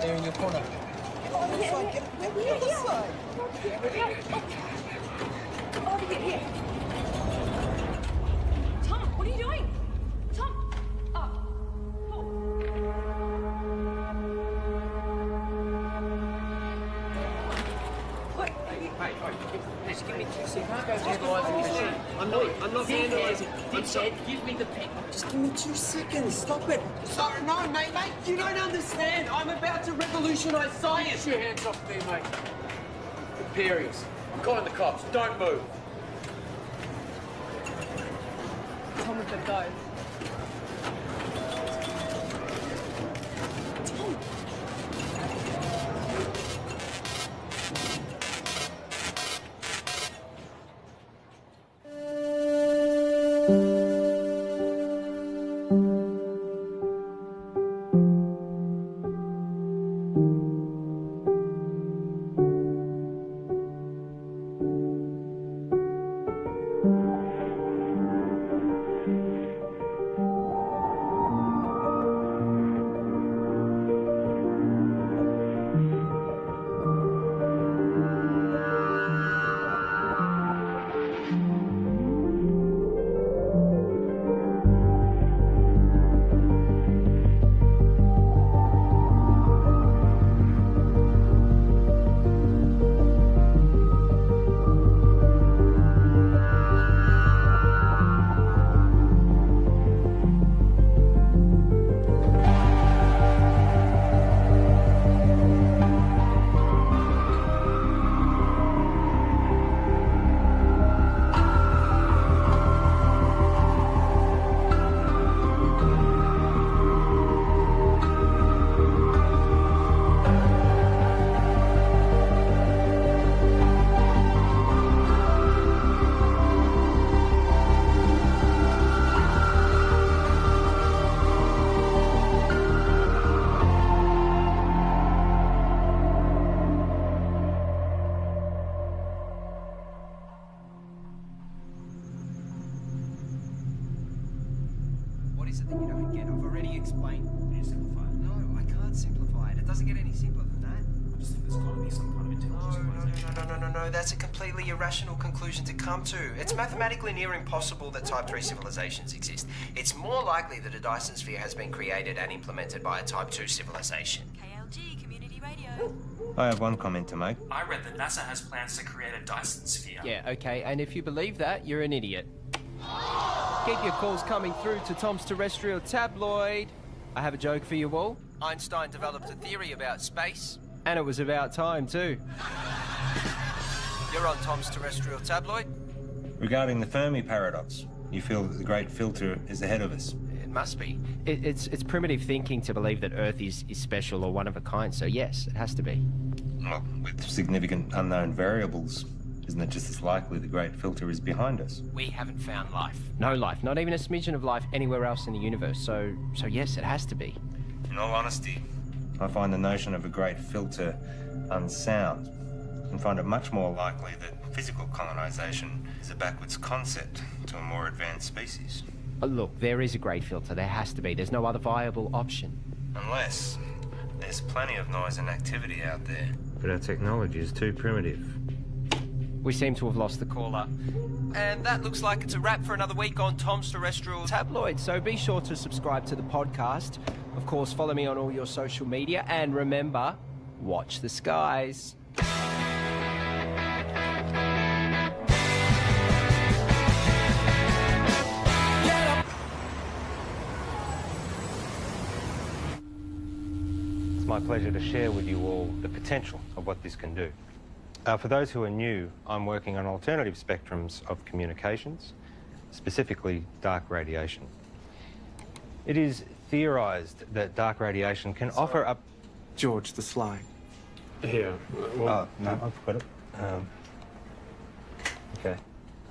there in your corner. Oh, this side. Get the other side. Over here. Tom, what are you doing? Tom! Paul. What? Hey, just give me 2 seconds. You can't go vandalising the machine. I'm not vandalising. Dickhead, said, give me the pen. Just give me 2 seconds. Stop it. Sorry, no, mate. You don't understand. I'm about to revolutionise science. Get your hands off me, mate. Imperials. I'm calling the cops. Don't move. Tom, we've got to go. Tom! What is it that you don't get? I've already explained. Can you simplify it? No, I can't simplify it. It doesn't get any simpler than that. I just think there's got to be some kind of intelligence. No. That's a completely irrational conclusion to come to. It's mathematically near impossible that Type 3 civilizations exist. It's more likely that a Dyson sphere has been created and implemented by a Type 2 civilization. KLG, Community Radio. I have one comment to make. I read that NASA has plans to create a Dyson sphere. Yeah, okay, and if you believe that, you're an idiot. Keep your calls coming through to Tom's Terrestrial Tabloid. I have a joke for you all. Einstein developed a theory about space, and it was about time too. You're on Tom's Terrestrial Tabloid. Regarding the Fermi paradox, you feel that the great filter is ahead of us. It must be. It's primitive thinking to believe that Earth is special or one of a kind, so yes, it has to be. Well, with significant unknown variables, isn't it just as likely the great filter is behind us? We haven't found life. No life, not even a smidgen of life anywhere else in the universe, so yes, it has to be. In all honesty, I find the notion of a great filter unsound and find it much more likely that physical colonization is a backwards concept to a more advanced species. Look, there is a great filter. There has to be. There's no other viable option. Unless there's plenty of noise and activity out there. But our technology is too primitive. We seem to have lost the caller. And that looks like it's a wrap for another week on Tom's Terrestrial Tabloid. So be sure to subscribe to the podcast. Of course, follow me on all your social media. And remember, watch the skies. It's my pleasure to share with you all the potential of what this can do. For those who are new, I'm working on alternative spectrums of communications, specifically dark radiation. It is theorised that dark radiation can offer up... George the Sly. Here. Oh, no, I've got it.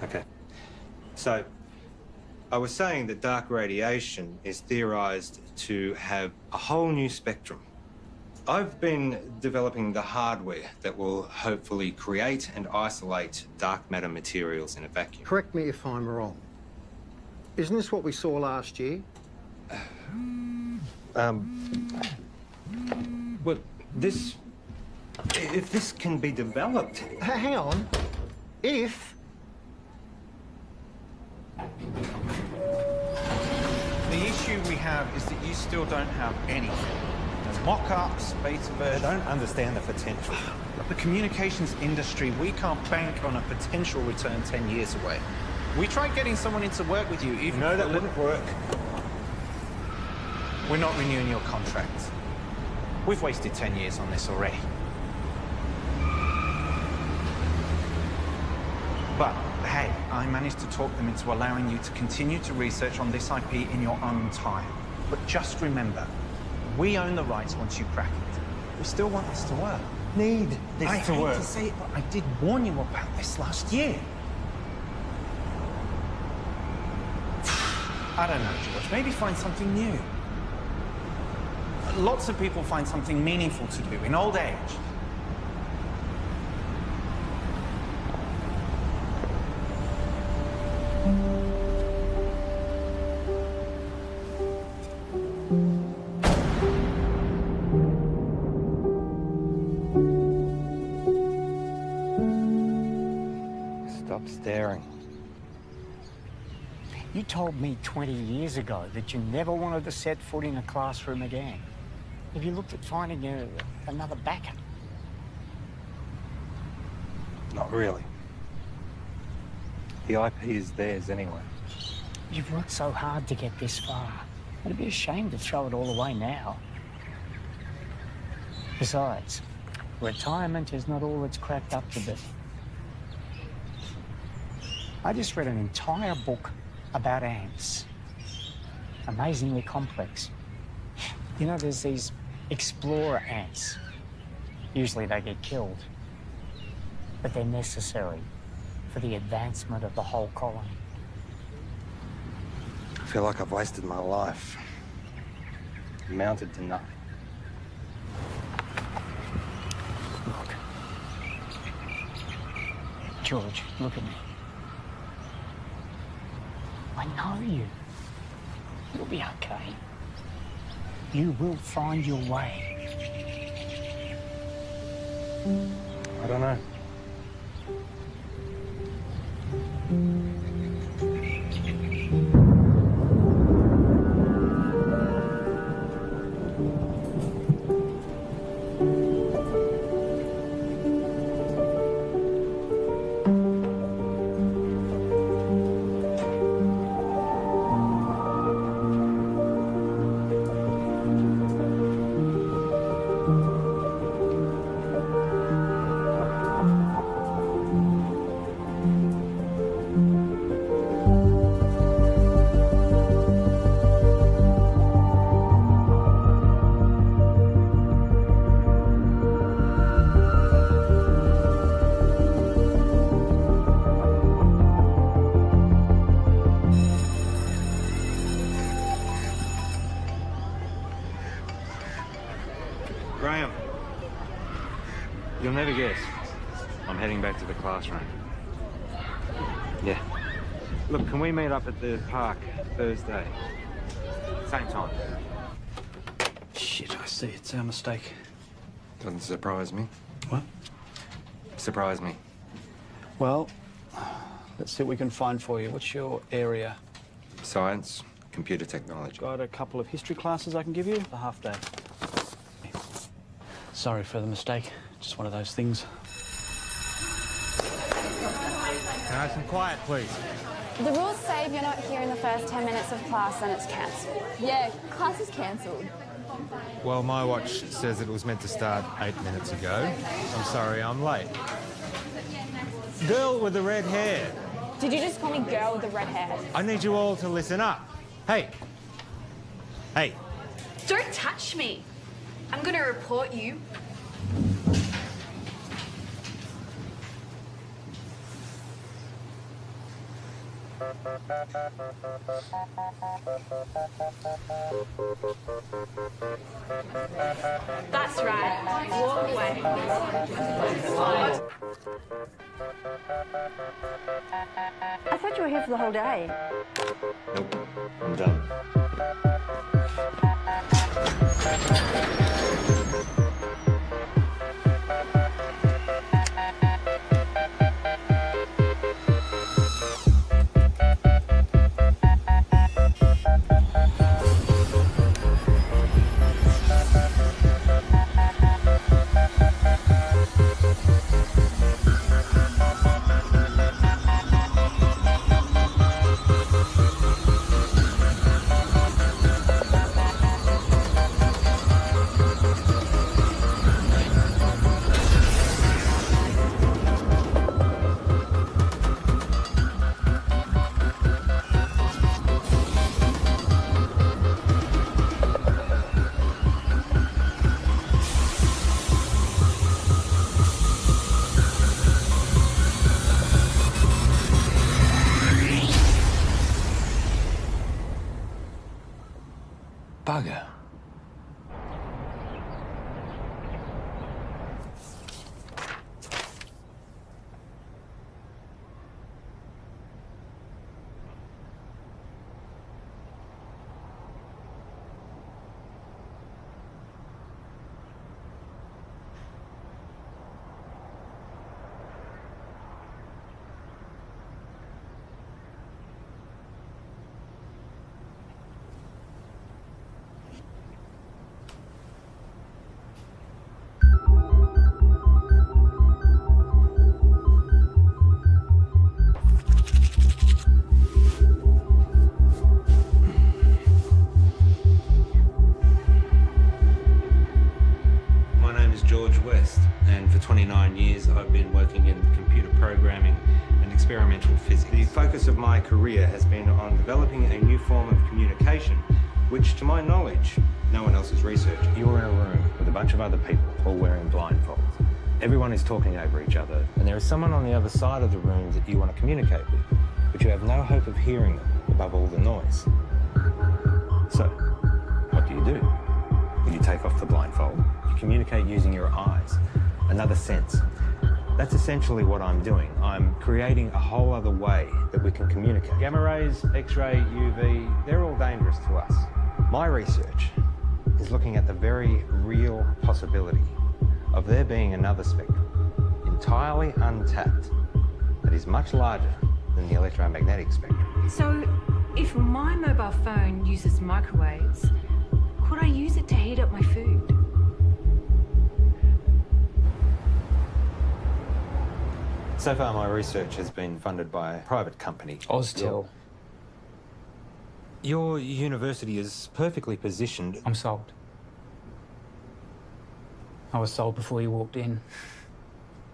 Okay. So, I was saying that dark radiation is theorised to have a whole new spectrum. I've been developing the hardware that will hopefully create and isolate dark matter materials in a vacuum. Correct me if I'm wrong. Isn't this what we saw last year? Well, if this can be developed... Hang on. If... The issue we have is that you still don't have anything. No mock-ups, beta versions. I don't understand the potential. The communications industry, we can't bank on a potential return 10 years away. We tried getting someone in to work with you, even... No, that wouldn't work. We're not renewing your contract. We've wasted 10 years on this already. But, hey, I managed to talk them into allowing you to continue to research on this IP in your own time. But just remember, we own the rights once you crack it. We still want this to work. Need this I to hate work. to say it, but I did warn you about this last year. I don't know, George. Maybe find something new. Lots of people find something meaningful to do in old age. Stop staring. You told me 20 years ago that you never wanted to set foot in a classroom again. Have you looked at finding another backup? Not really. The IP is theirs anyway. You've worked so hard to get this far. It'd be a shame to throw it all away now. Besides, retirement is not all it's cracked up to be. I just read an entire book about ants. Amazingly complex. You know, there's these explorer ants. Usually they get killed, but they're necessary for the advancement of the whole colony. I feel like I've wasted my life. Amounted to nothing. Look. George, look at me. I know you. You'll be okay. You will find your way. I don't know. You'll never guess. I'm heading back to the classroom. Yeah. Look, can we meet up at the park Thursday? Same time. Shit, I see. It's our mistake. Doesn't surprise me. What? Surprise me. Well, let's see what we can find for you. What's your area? Science, computer technology. Got a couple of history classes I can give you. A half day. Sorry for the mistake. Just one of those things. Can I have some quiet, please? The rules say if you're not here in the first 10 minutes of class, then it's cancelled. Yeah, class is cancelled. Well, my watch says it was meant to start 8 minutes ago. I'm sorry, I'm late. Girl with the red hair. Did you just call me girl with the red hair? I need you all to listen up. Hey. Hey. Don't touch me. I'm going to report you. That's right. Walk away. I thought you were here for the whole day. Nope, I'm done. 29 years, I've been working in computer programming and experimental physics. The focus of my career has been on developing a new form of communication, which, to my knowledge, no one else has researched. You're in a room with a bunch of other people, all wearing blindfolds. Everyone is talking over each other, and there is someone on the other side of the room that you want to communicate with, but you have no hope of hearing them above all the noise. So, what do? When you take off the blindfold, you communicate using your eyes, another sense. That's essentially what I'm doing. I'm creating a whole other way that we can communicate. Gamma rays, X-ray, UV, they're all dangerous to us. My research is looking at the very real possibility of there being another spectrum, entirely untapped, that is much larger than the electromagnetic spectrum. So, if my mobile phone uses microwaves, could I use it to heat up my food? So far, my research has been funded by a private company. Oztil. Your university is perfectly positioned. I'm sold. I was sold before you walked in.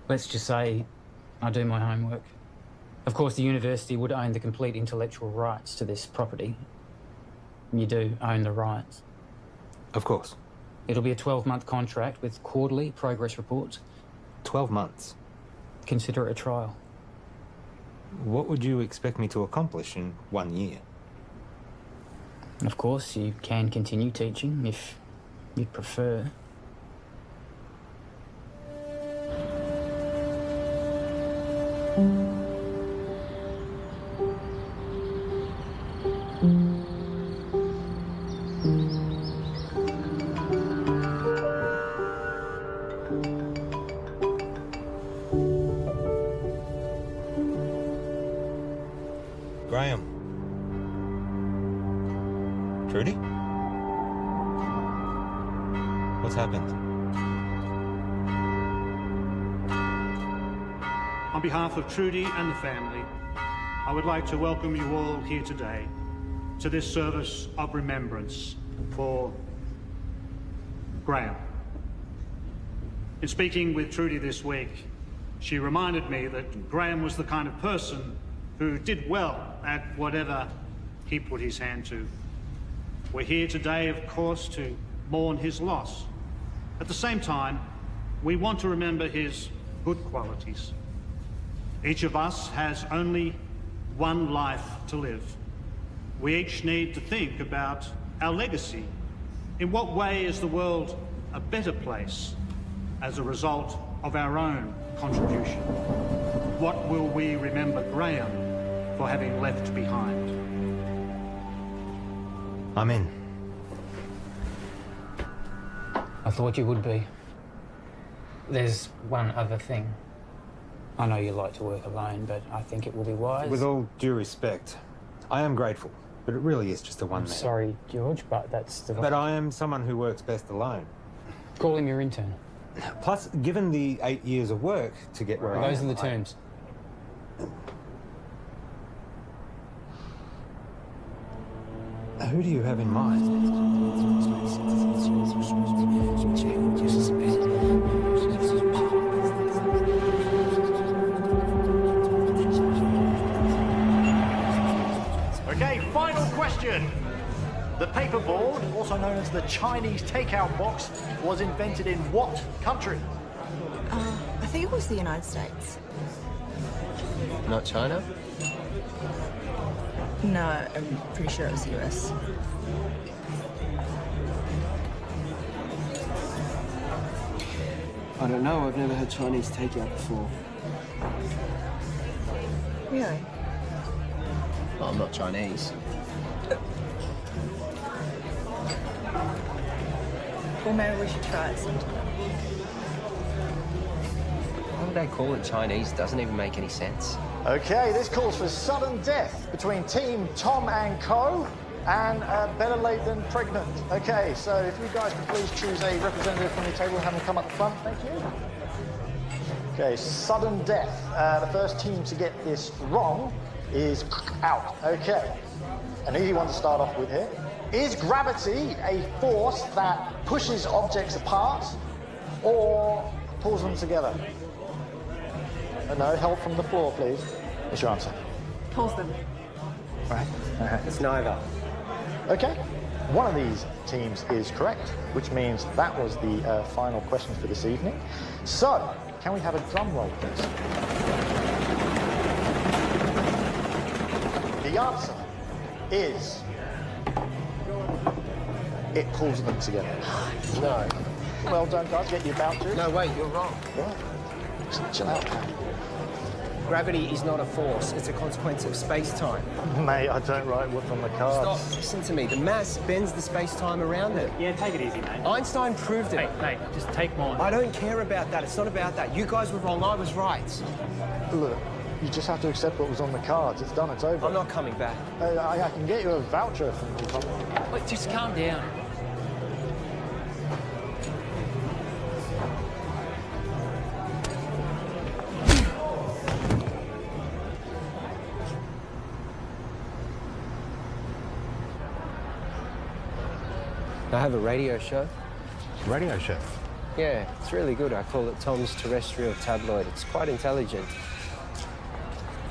Let's just say I do my homework. Of course, the university would own the complete intellectual rights to this property. You do own the rights. Of course. It'll be a 12-month contract with quarterly progress reports. 12 months? Consider it a trial. What would you expect me to accomplish in 1 year? Of course, you can continue teaching if you'd prefer. Graham. Trudy? What's happened? On behalf of Trudy and the family, I would like to welcome you all here today to this service of remembrance for Graham. In speaking with Trudy this week, she reminded me that Graham was the kind of person who did well at whatever he put his hand to. We're here today, of course, to mourn his loss. At the same time, we want to remember his good qualities. Each of us has only one life to live. We each need to think about our legacy. In what way is the world a better place as a result of our own contribution? What will we remember Graham for having left behind? I'm in. I thought you would be. There's one other thing. I know you like to work alone, but I think it will be wise. With all due respect, I am grateful, but it really is just a one-man. Sorry, George, but that's the... But I am someone who works best alone. Call him your intern. Plus, given the 8 years of work to get where I am... Those are the terms. Who do you have in mind? Okay, final question. The paperboard, also known as the Chinese takeout box, was invented in what country? I think it was the United States. Not China? No, I'm pretty sure it was the US. I don't know, I've never had Chinese takeout before. Really? Well, I'm not Chinese. Well, maybe we should try it sometime. Why would they call it Chinese? Doesn't even make any sense. Okay, this calls for sudden death between Team Tom and Co. and better late than pregnant. Okay, so if you guys could please choose a representative from your table and have them come up the front, thank you. Okay, sudden death. The first team to get this wrong is out. Okay, an easy one to start off with here. Is gravity a force that pushes objects apart or pulls them together? No, help from the floor, please. What's your answer? Pulls them. Right. It's neither. Okay. One of these teams is correct, which means that was the final question for this evening. So, can we have a drum roll, please? The answer is... it pulls them together. No. Well done, guys. Get your vouchers. No, wait, you're wrong. What? Just chill out, pal. Gravity is not a force, it's a consequence of space-time. Mate, I don't write what's on the cards. Stop, listen to me. The mass bends the space-time around it. Yeah, take it easy, mate. Einstein proved it. Mate, just take mine. I don't care about that. It's not about that. You guys were wrong, I was right. Look, you just have to accept what was on the cards. It's done, it's over. I'm not coming back. I can get you a voucher from the company. Wait, just calm down. I have a radio show. Radio show? Yeah, it's really good. I call it Tom's Terrestrial Tabloid. It's quite intelligent.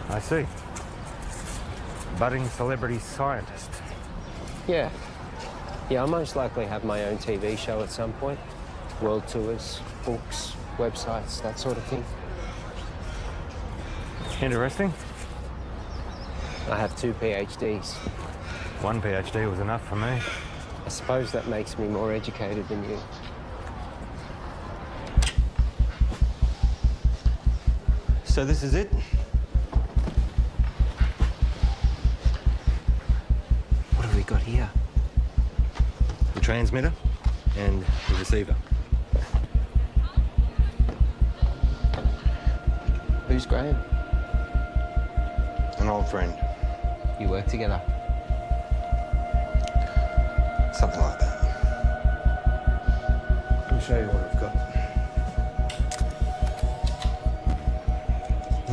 I see. Budding celebrity scientist. Yeah. Yeah, I'll most likely have my own TV show at some point. World tours, books, websites, that sort of thing. Interesting. I have 2 PhDs. One PhD was enough for me. I suppose that makes me more educated than you. So this is it? What have we got here? The transmitter and the receiver. Who's Graham? An old friend. You work together? Something like that. Let me show you what I've got.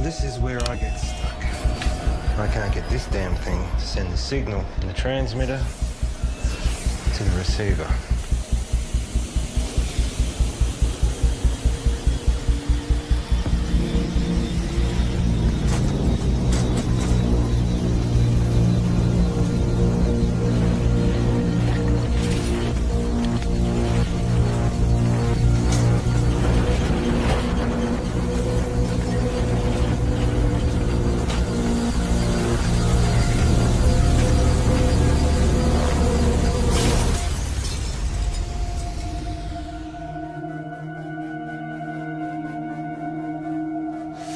This is where I get stuck. I can't get this damn thing to send the signal from the transmitter to the receiver.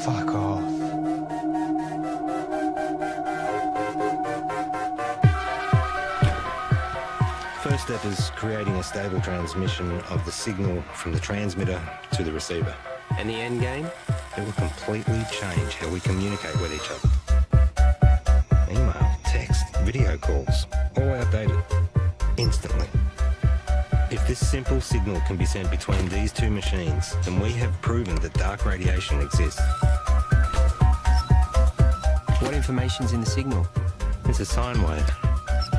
Fuck off. First step is creating a stable transmission of the signal from the transmitter to the receiver. And the end game? It will completely change how we communicate with each other. Email, text, video calls, all outdated. Instantly. If this simple signal can be sent between these two machines, then we have proven that dark radiation exists. What information's in the signal? It's a sine wave.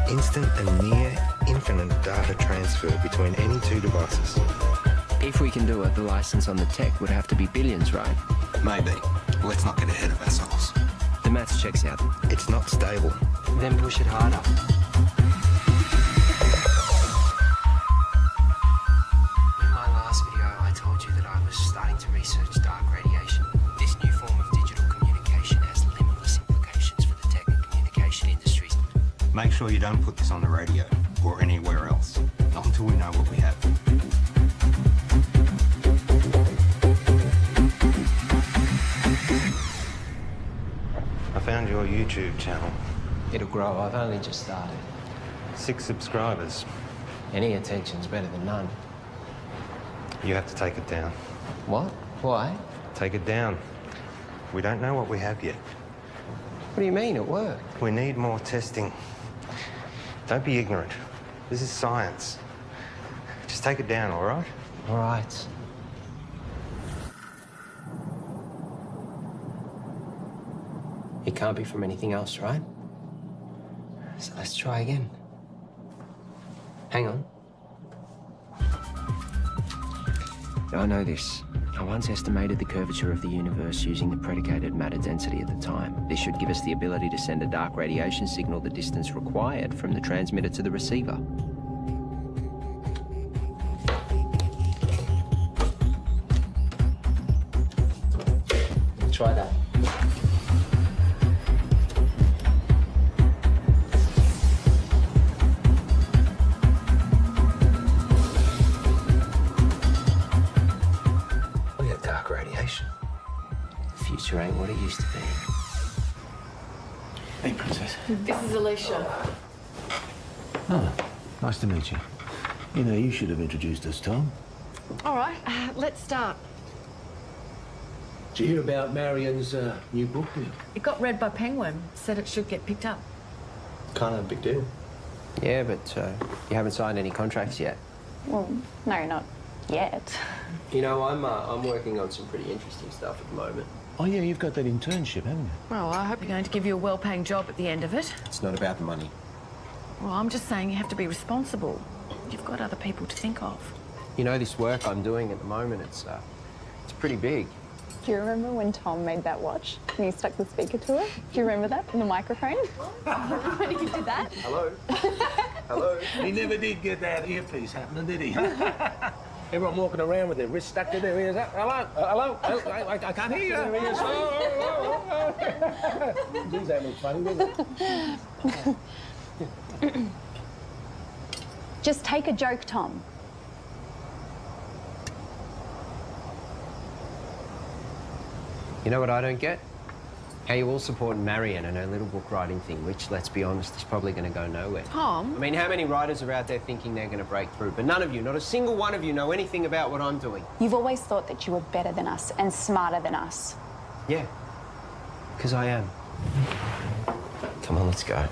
Instant and near infinite data transfer between any two devices. If we can do it, the license on the tech would have to be billions, right? Maybe. Let's not get ahead of ourselves. The maths checks out. It's not stable. Then push it harder. In my last video, I told you that I was starting to research dark radiation. This new form of digital communication has limitless implications for the tech and communication industries. Make sure you don't put this on the radio or anywhere else. Not until we know what we have. I found your YouTube channel. It'll grow. I've only just started. 6 subscribers. Any attention's better than none. You have to take it down. What? Why? Take it down. We don't know what we have yet. What do you mean, at work? We need more testing. Don't be ignorant. This is science. Just take it down, all right? All right. It can't be from anything else, right? So let's try again. Hang on. I know this. I once estimated the curvature of the universe using the predicated matter density at the time. This should give us the ability to send a dark radiation signal the distance required from the transmitter to the receiver. Try that. We got dark radiation. The future ain't what it used to be. Hey, Princess. This is Alicia. Oh, nice to meet you. You know, you should have introduced us, Tom. All right, let's start. Did you hear about Marion's new book deal? It got read by Penguin. Said it should get picked up. Kind of a big deal. Yeah, but you haven't signed any contracts yet. Well, no, not yet. You know, I'm working on some pretty interesting stuff at the moment. Oh, yeah, you've got that internship, haven't you? Well, I hope you're going to give you a well-paying job at the end of it. It's not about the money. Well, I'm just saying you have to be responsible. You've got other people to think of. You know, this work I'm doing at the moment, it's pretty big. Do you remember when Tom made that watch and you stuck the speaker to it? Do you remember that in the microphone? When you did that? Hello? Hello? He never did get that earpiece happening, did he? Everyone walking around with their wrists stuck to their ears. Hello? Hello? I can't hear you. Geez, that looks funny, doesn't it? Just take a joke, Tom. You know what I don't get? How you all support Marion and her little book writing thing, which, let's be honest, is probably going to go nowhere. Tom? I mean, how many writers are out there thinking they're going to break through? But none of you, not a single one of you, know anything about what I'm doing. You've always thought that you were better than us and smarter than us. Yeah, because I am. Come on, let's go.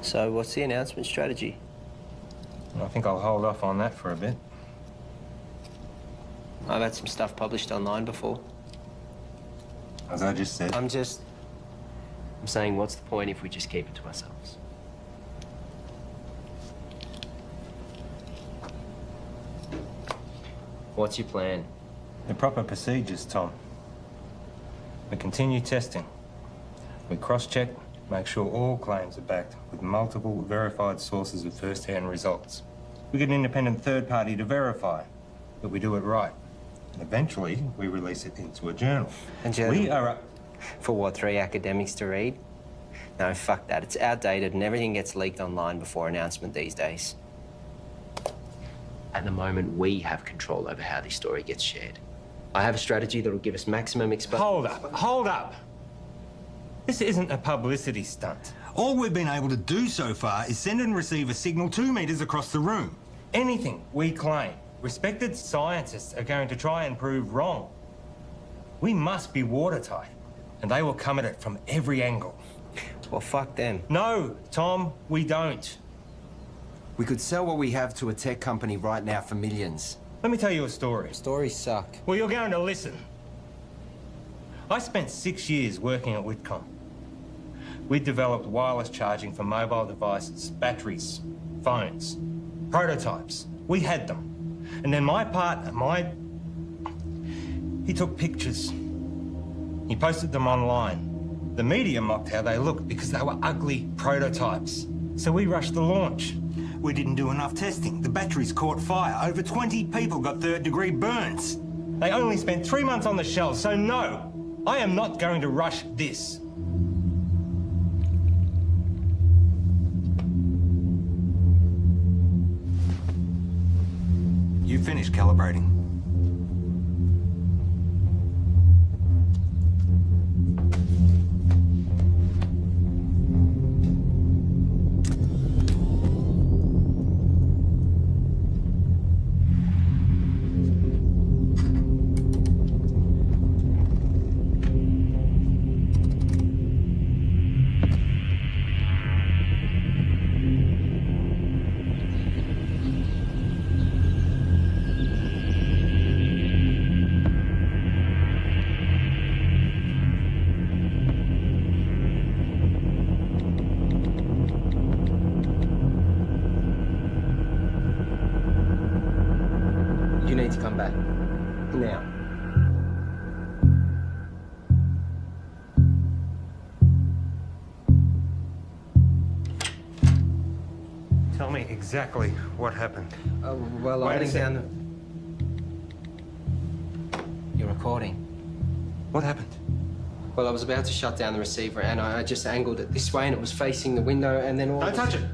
So, what's the announcement strategy? I think I'll hold off on that for a bit. I've had some stuff published online before. As I just said. I'm saying, what's the point if we just keep it to ourselves? What's your plan? The proper procedures, Tom. We continue testing. We cross-check, make sure all claims are backed with multiple verified sources of first-hand results. We get an independent third party to verify that we do it right. And eventually, we release it into a journal. And journal? We are For what, 3 academics to read? No, fuck that. It's outdated and everything gets leaked online before announcement these days. At the moment, we have control over how this story gets shared. I have a strategy that will give us maximum exposure. Hold up. This isn't a publicity stunt. All we've been able to do so far is send and receive a signal 2 meters across the room. Anything we claim, respected scientists are going to try and prove wrong. We must be watertight, and they will come at it from every angle. Well, fuck them. No, Tom, we don't. We could sell what we have to a tech company right now for millions. Let me tell you a story. Stories suck. Well, you're going to listen. I spent 6 years working at Whitcomb. We developed wireless charging for mobile devices, batteries, phones, prototypes. We had them. And then my partner, he took pictures. He posted them online. The media mocked how they looked because they were ugly prototypes. So we rushed the launch. We didn't do enough testing. The batteries caught fire. Over 20 people got third-degree burns. They only spent 3 months on the shelves, so no, I am not going to rush this. You finished calibrating. You need to come back. Now. Tell me exactly what happened. Well, Wait I'm a getting sec. down. You're recording. What happened? Well, I was about to shut down the receiver and I just angled it this way and it was facing the window and then all... Don't touch it!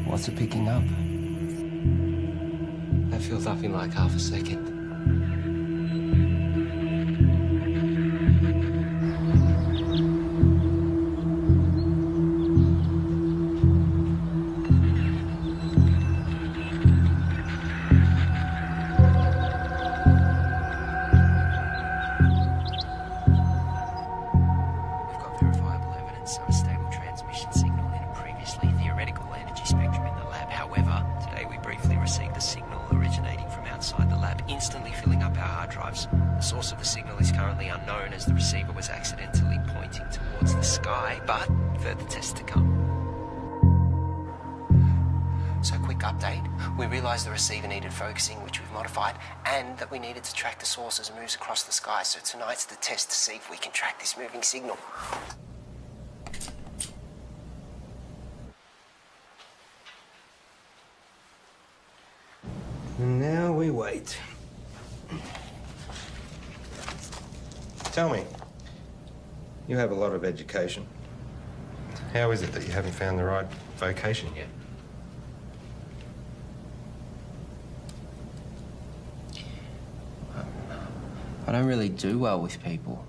What's it picking up? That feels nothing like half a second. The receiver needed focusing, which we've modified, and that we needed to track the source as it moves across the sky. So tonight's the test to see if we can track this moving signal. And now we wait. Tell me, you have a lot of education. How is it that you haven't found the right vocation yet? I don't really do well with people.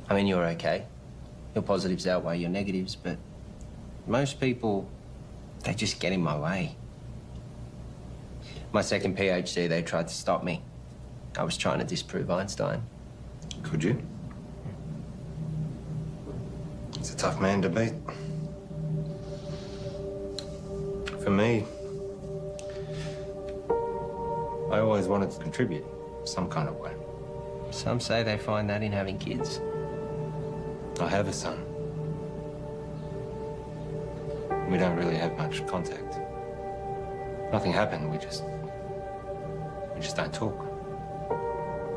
I mean, you're okay. Your positives outweigh your negatives, but most people, they just get in my way. My second PhD, they tried to stop me. I was trying to disprove Einstein. Could you? It's a tough man to beat. For me, I always wanted to contribute some kind of way. Some say they find that in having kids. I have a son. We don't really have much contact. Nothing happened, we just don't talk.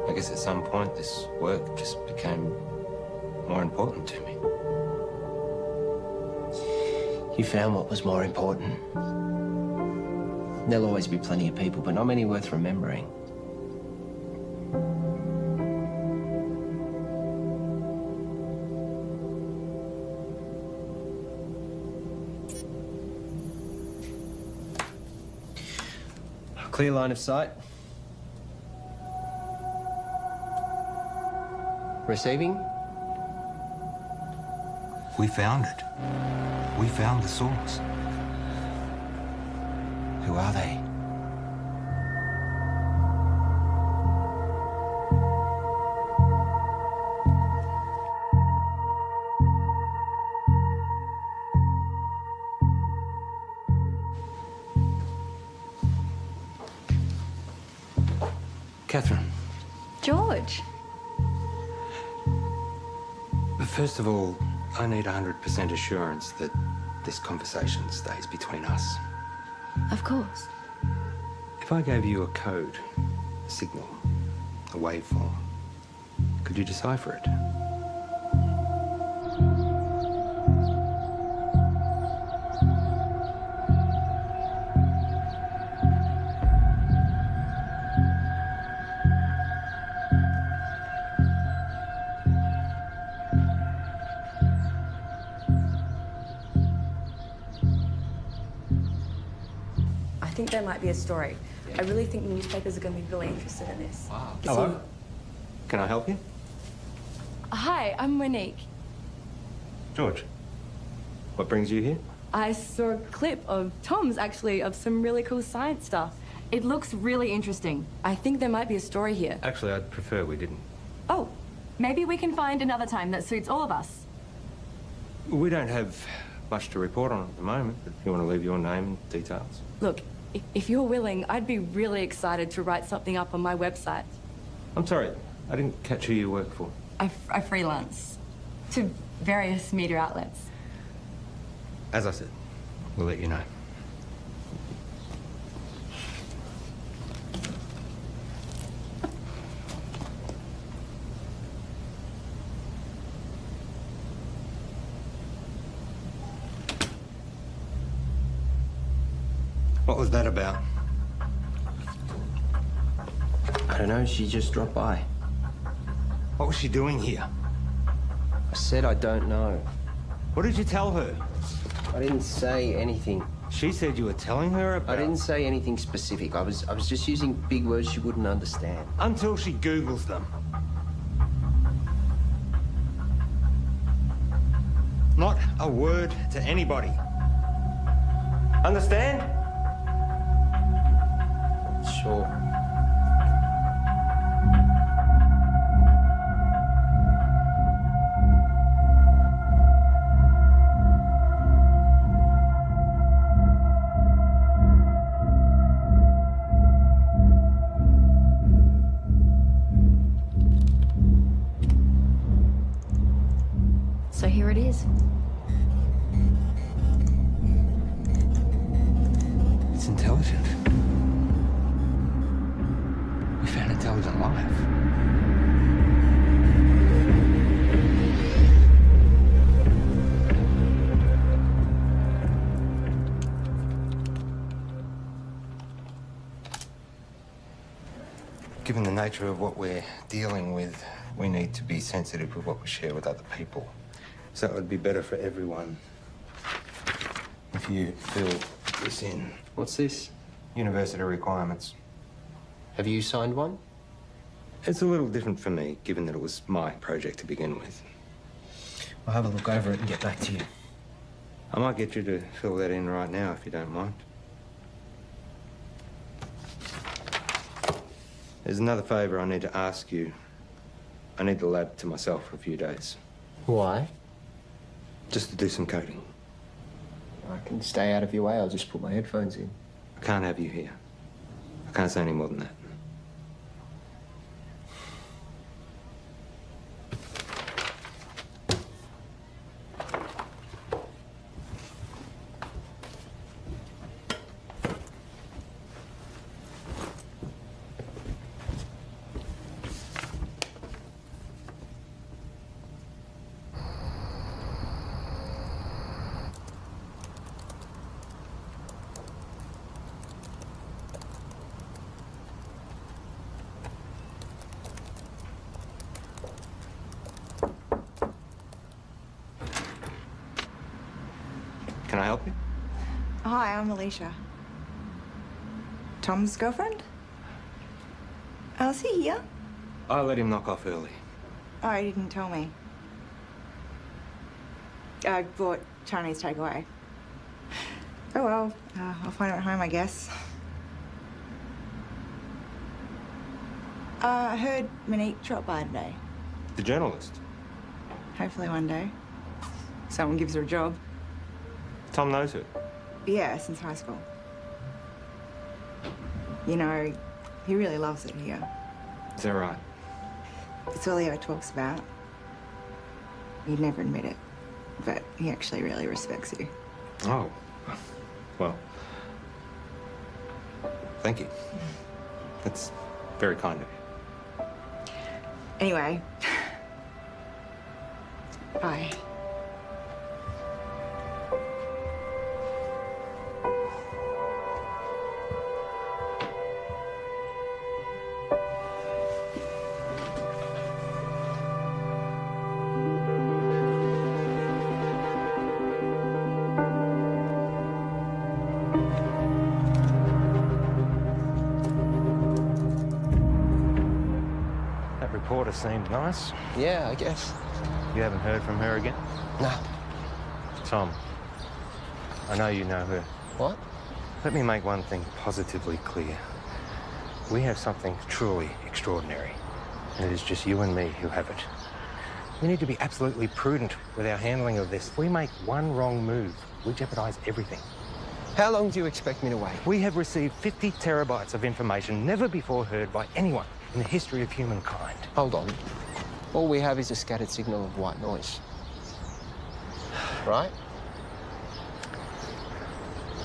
I guess at some point this work just became more important to me. You found what was more important. There'll always be plenty of people, but not many worth remembering. Clear line of sight. Receiving? We found it. We found the source. Who are they? Catherine. George. But first of all, I need 100% assurance that this conversation stays between us. Of course. If I gave you a code, a signal, a waveform, could you decipher it? I think there might be a story. I really think newspapers are going to be really interested in this. Wow. Hello. Can I help you? Hi, I'm Monique. George. What brings you here? I saw a clip of Tom's, actually, of some really cool science stuff. It looks really interesting. I think there might be a story here. Actually, I'd prefer we didn't. Oh, maybe we can find another time that suits all of us. We don't have much to report on at the moment, but if you want to leave your name and details. Look, If you're willing, I'd be really excited to write something up on my website. I'm sorry, I didn't catch who you work for. I freelance to various media outlets. As I said, we'll let you know. What was that about? I don't know, she just dropped by. What was she doing here? I said I don't know. What did you tell her? I didn't say anything. She said you were telling her about... I didn't say anything specific. I was just using big words she wouldn't understand. Until she Googles them. Not a word to anybody. Understand? Sure. So here it is. It's intelligent. We found intelligent life. Given the nature of what we're dealing with, we need to be sensitive with what we share with other people. So it would be better for everyone if you fill this in. What's this? University requirements. Have you signed one? It's a little different for me, given that it was my project to begin with. I'll have a look over it and get back to you. I might get you to fill that in right now, if you don't mind. There's another favour I need to ask you. I need the lab to myself for a few days. Why? Just to do some coding. I can stay out of your way. I'll just put my headphones in. I can't have you here. I can't say any more than that. Can I help you? Hi, I'm Alicia. Tom's girlfriend? Oh, is he here? I let him knock off early. Oh, he didn't tell me. I bought Chinese takeaway. Oh well, I'll find it at home, I guess. I heard Monique dropped by today. The journalist? Hopefully one day. Someone gives her a job. Tom knows her? Yeah, since high school. You know, he really loves it here. Is that right? It's all he ever talks about. He'd never admit it, but he actually really respects you. Oh. Well. Thank you. That's very kind of you. Anyway. Bye. Reporter seemed nice. Yeah, I guess. You haven't heard from her again? No. Tom, I know you know her. What? Let me make one thing positively clear. We have something truly extraordinary, and it is just you and me who have it. We need to be absolutely prudent with our handling of this. If we make one wrong move, we jeopardize everything. How long do you expect me to wait? We have received 50 terabytes of information never before heard by anyone in the history of humankind. Hold on. All we have is a scattered signal of white noise. Right?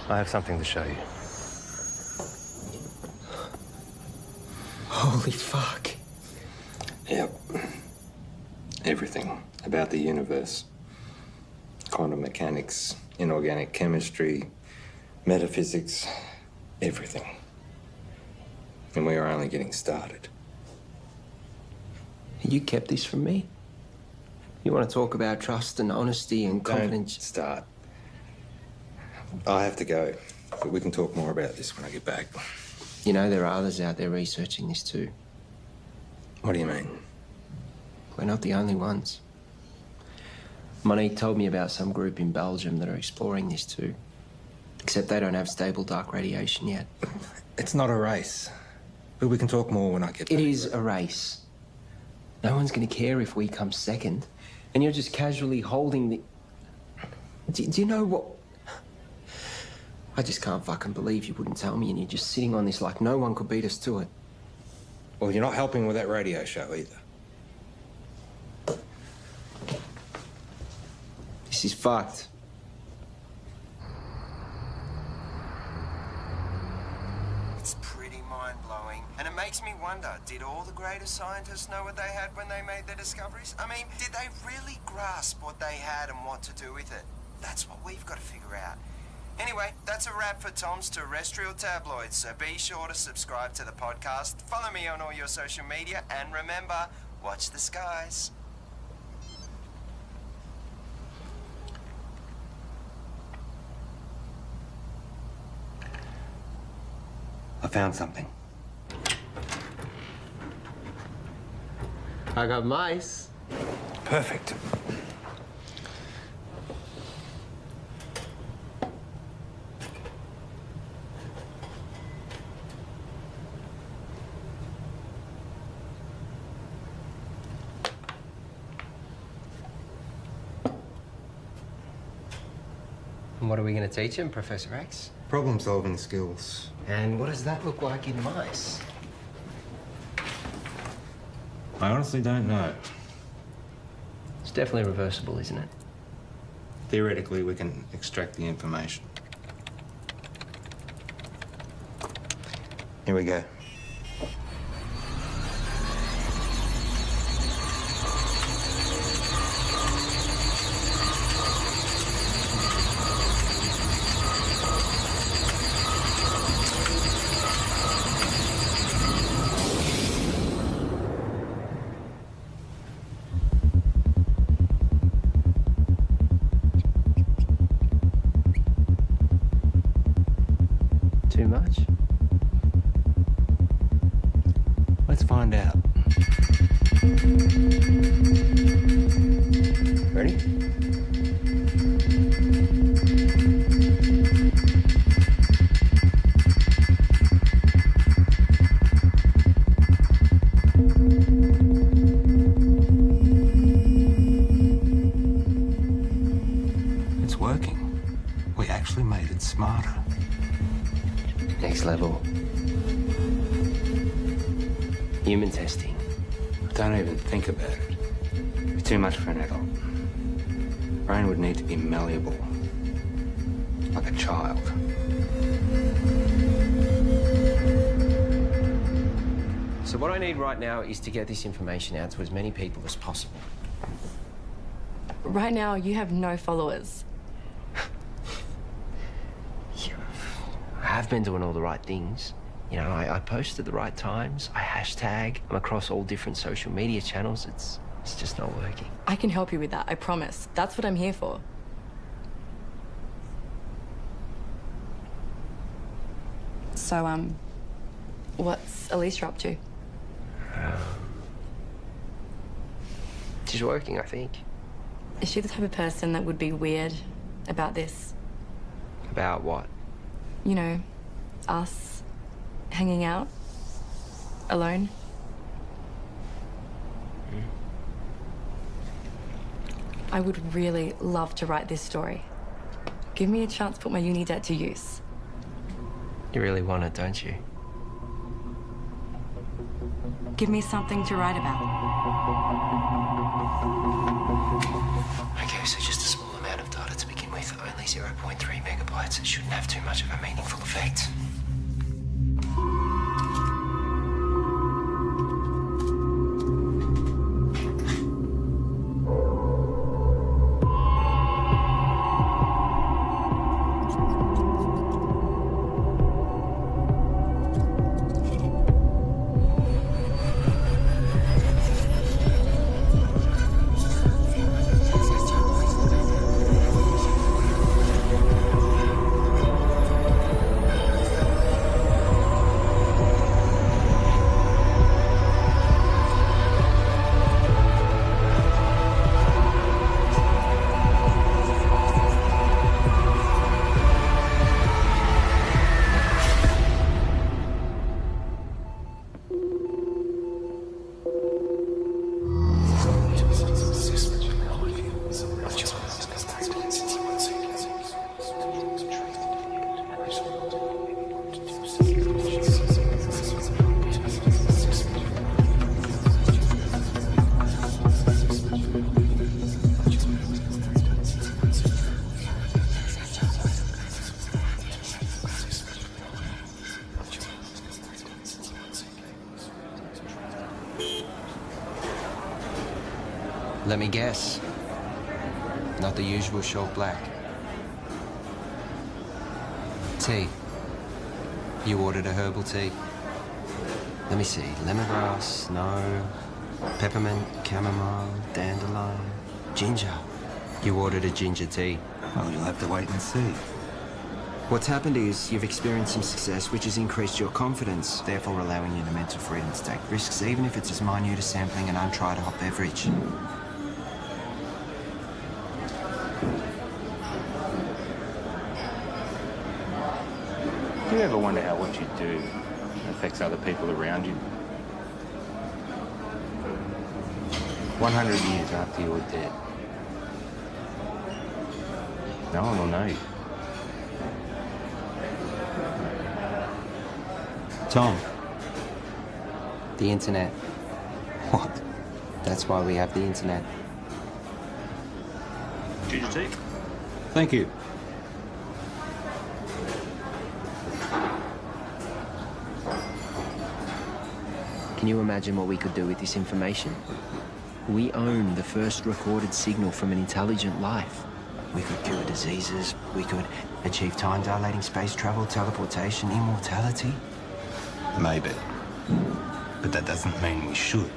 I have something to show you. Holy fuck. Yep. Everything about the universe. Quantum mechanics, inorganic chemistry, metaphysics, everything. And we are only getting started. You kept this from me? You want to talk about trust and honesty and confidence? Don't start. I have to go, but we can talk more about this when I get back. You know, there are others out there researching this too. What do you mean? We're not the only ones. Monique told me about some group in Belgium that are exploring this too. Except they don't have stable dark radiation yet. It's not a race. But we can talk more when I get back. It is a race. No one's going to care if we come second. And you're just casually holding the... Do you know what... I just can't fucking believe you wouldn't tell me and you're just sitting on this like no one could beat us to it. Well, you're not helping with that radio show either. This is fucked. It's pretty mind-blowing. And it makes me wonder, did all the greatest scientists know what they had when they made their discoveries? I mean, did they really grasp what they had and what to do with it? That's what we've got to figure out. Anyway, that's a wrap for Tom's Terrestrial Tabloids, so be sure to subscribe to the podcast, follow me on all your social media, and remember, watch the skies. I found something. I got mice. Perfect. And what are we going to teach him, Professor X? Problem-solving skills. And what does that look like in mice? I honestly don't know. It's definitely reversible, isn't it? Theoretically, we can extract the information. Here we go. Too much? Let's find out. Ready? It's working. We actually made it smarter. Next level. Human testing. Don't even think about it. It's too much for an adult. Brain would need to be malleable. Like a child. So what I need right now is to get this information out to as many people as possible. Right now, you have no followers. I have been doing all the right things. You know, I post at the right times. I hashtag. I'm across all different social media channels. It's just not working. I can help you with that, I promise. That's what I'm here for. So, what's Alicia up to? She's working, I think. Is she the type of person that would be weird about this? About what? You know, us hanging out alone? I would really love to write this story. Give me a chance to put my uni debt to use. You really want it, don't you? Give me something to write about. Okay, so just a small amount of data to begin with. Only 0.3 megabytes. It shouldn't have too much of a meaningful effect. Let me guess. Not the usual short black. Tea. You ordered a herbal tea. Let me see. Lemongrass, no. Peppermint, chamomile, dandelion, ginger. You ordered a ginger tea. Well, you'll have to wait and see. What's happened is you've experienced some success, which has increased your confidence, therefore allowing you the mental freedom to take risks, even if it's as minute as sampling an untried hot beverage. Do you ever wonder how what you do affects other people around you? 100 years after you're dead, no one will know you. Tom. The internet. What? That's why we have the internet. Ginger tea? Thank you. Can you imagine what we could do with this information? We own the first recorded signal from an intelligent life. We could cure diseases, we could achieve time-dilating space travel, teleportation, immortality. Maybe. But that doesn't mean we should.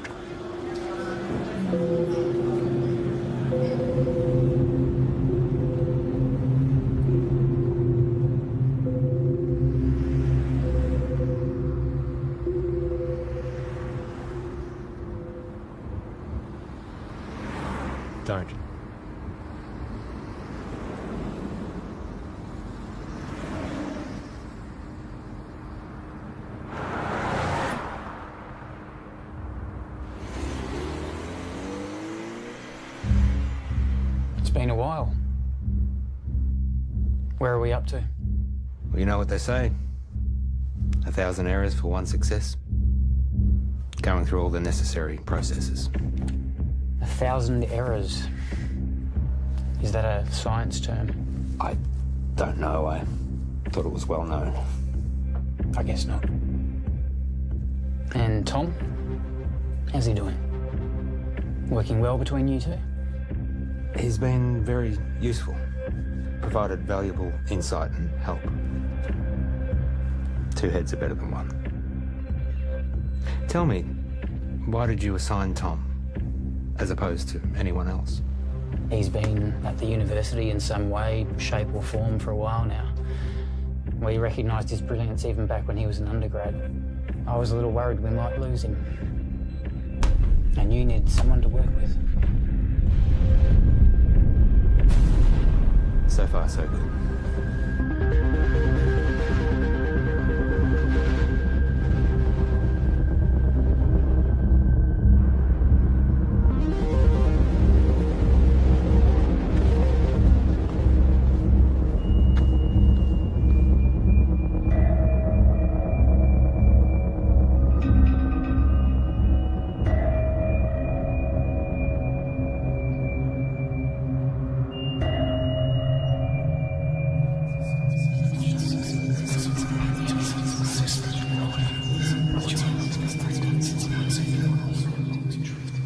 Don't. It's been a while. Where are we up to? Well, you know what they say. 1,000 errors for one success. Going through all the necessary processes. 1,000 errors. Is that a science term? I don't know. I thought it was well known. I guess not. And Tom? How's he doing? Working well between you two? He's been very useful. Provided valuable insight and help. Two heads are better than one. Tell me, why did you assign Tom, as opposed to anyone else? He's been at the university in some way, shape or form for a while now. We recognised his brilliance even back when he was an undergrad. I was a little worried we might lose him. And you needed someone to work with. So far, so good.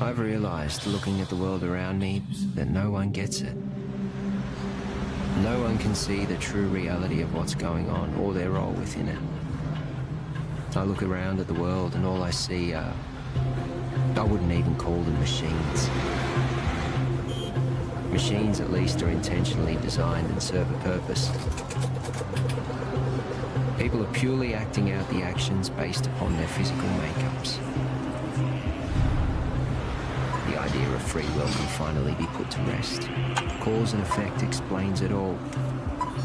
I've realized, looking at the world around me, that no one gets it. No one can see the true reality of what's going on or their role within it. I look around at the world and all I see are... I wouldn't even call them machines. Machines, at least, are intentionally designed and serve a purpose. People are purely acting out the actions based upon their physical makeups. The idea of free will can finally be put to rest. Cause and effect explains it all.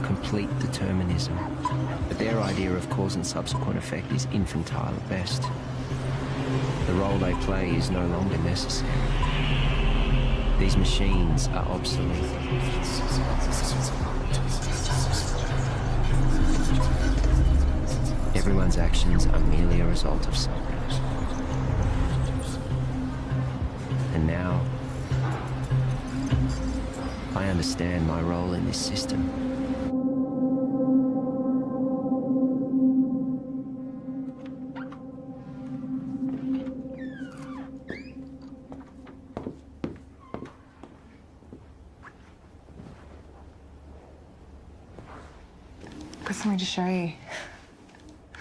Complete determinism. But their idea of cause and subsequent effect is infantile at best. The role they play is no longer necessary. These machines are obsolete. Everyone's actions are merely a result of something. And now, I understand my role in this system. Got something to show you.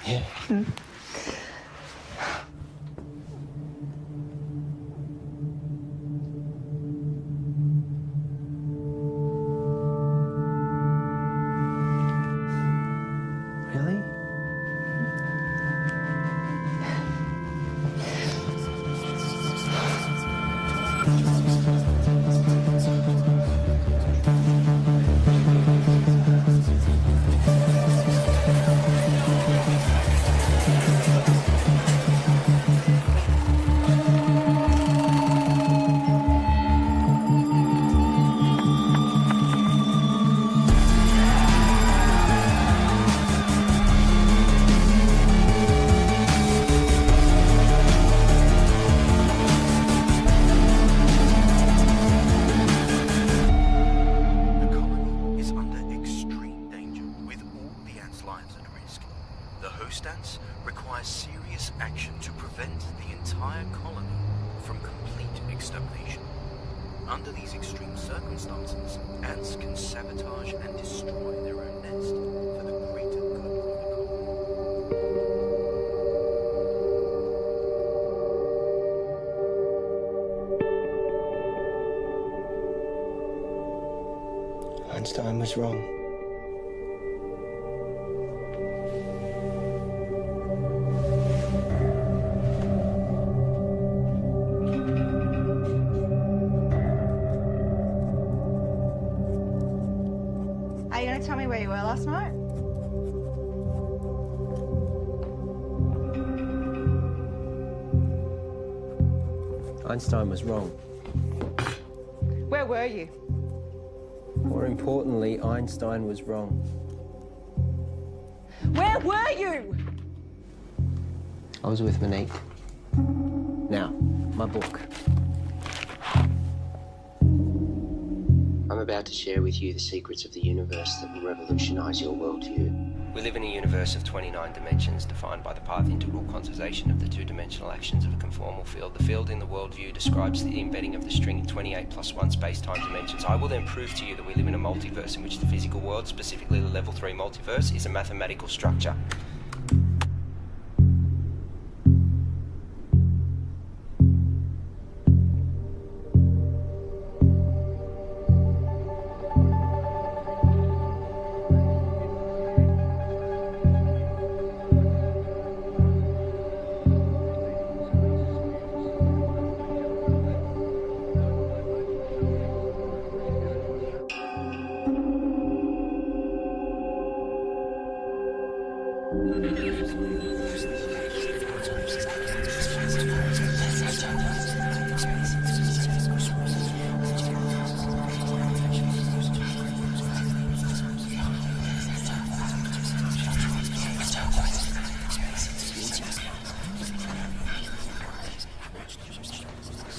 Yeah. Really? Einstein was wrong. Are you going to tell me where you were last night? Einstein was wrong. Where were you? More importantly, Einstein was wrong. Where were you? I was with Monique. Now, my book. I'm about to share with you the secrets of the universe that will revolutionize your worldview. We live in a universe of 29 dimensions defined by the path integral quantization of the two-dimensional actions of a conformal field. The field in the worldview describes the embedding of the string in 28 plus 1 space-time dimensions. I will then prove to you that we live in a multiverse in which the physical world, specifically the level 3 multiverse, is a mathematical structure.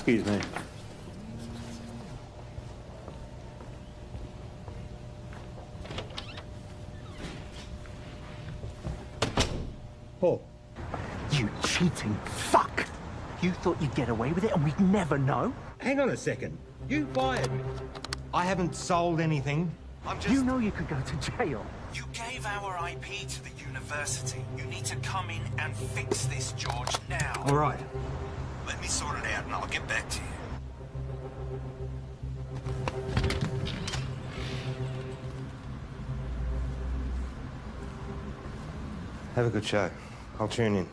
Excuse me. Paul. You cheating fuck! You thought you'd get away with it and we'd never know? Hang on a second. You fired me. I haven't sold anything. You know you could go to jail. You gave our IP to the university. You need to come in and fix this, George, now. All right. Let me sort it out and I'll get back to you. Have a good show. I'll tune in.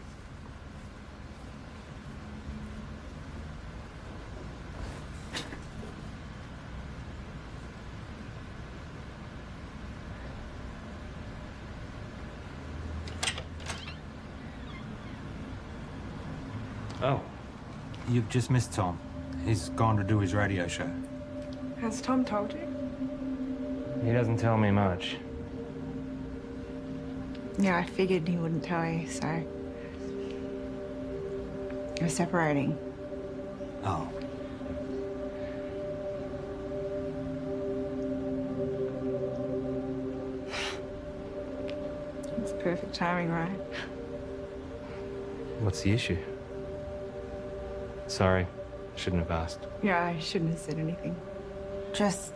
Oh, you've just missed Tom. He's gone to do his radio show. Has Tom told you? He doesn't tell me much. Yeah, I figured he wouldn't tell you, so... We're separating. Oh. It's perfect timing, right? What's the issue? Sorry, shouldn't have asked. Yeah, I shouldn't have said anything. Just